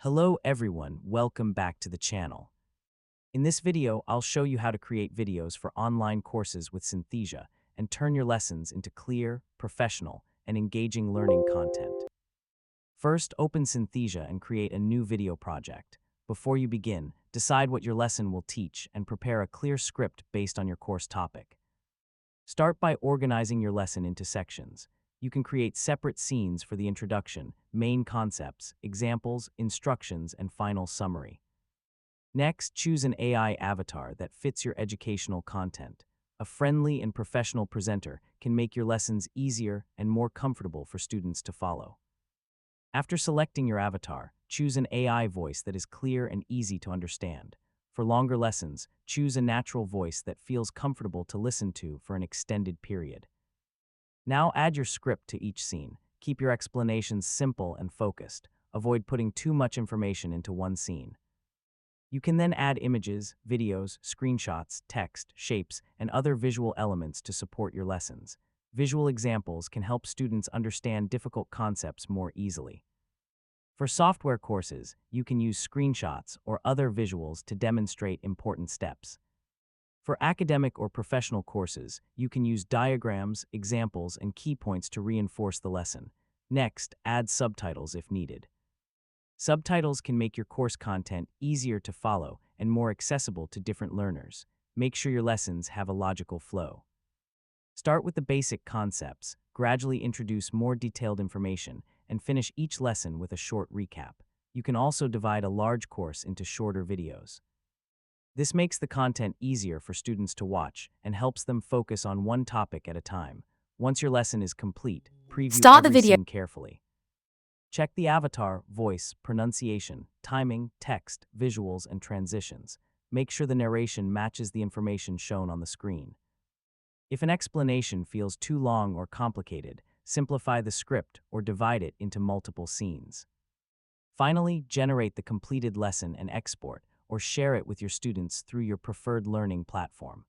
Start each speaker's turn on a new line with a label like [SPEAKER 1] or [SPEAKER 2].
[SPEAKER 1] Hello everyone, welcome back to the channel. In this video, I'll show you how to create videos for online courses with Synthesia and turn your lessons into clear, professional, and engaging learning content. First, open Synthesia and create a new video project. Before you begin, decide what your lesson will teach and prepare a clear script based on your course topic. Start by organizing your lesson into sections. You can create separate scenes for the introduction, main concepts, examples, instructions, and final summary. Next, choose an AI avatar that fits your educational content. A friendly and professional presenter can make your lessons easier and more comfortable for students to follow. After selecting your avatar, choose an AI voice that is clear and easy to understand. For longer lessons, choose a natural voice that feels comfortable to listen to for an extended period. Now add your script to each scene. Keep your explanations simple and focused. Avoid putting too much information into one scene. You can then add images, videos, screenshots, text, shapes, and other visual elements to support your lessons. Visual examples can help students understand difficult concepts more easily. For software courses, you can use screenshots or other visuals to demonstrate important steps. For academic or professional courses, you can use diagrams, examples, and key points to reinforce the lesson. Next, add subtitles if needed. Subtitles can make your course content easier to follow and more accessible to different learners. Make sure your lessons have a logical flow. Start with the basic concepts, gradually introduce more detailed information, and finish each lesson with a short recap. You can also divide a large course into shorter videos. This makes the content easier for students to watch and helps them focus on one topic at a time. Once your lesson is complete, preview
[SPEAKER 2] Start the
[SPEAKER 1] every
[SPEAKER 2] video.
[SPEAKER 1] scene carefully. Check the avatar, voice, pronunciation, timing, text, visuals, and transitions. Make sure the narration matches the information shown on the screen. If an explanation feels too long or complicated, simplify the script or divide it into multiple scenes. Finally, generate the completed lesson and export or share it with your students through your preferred learning platform.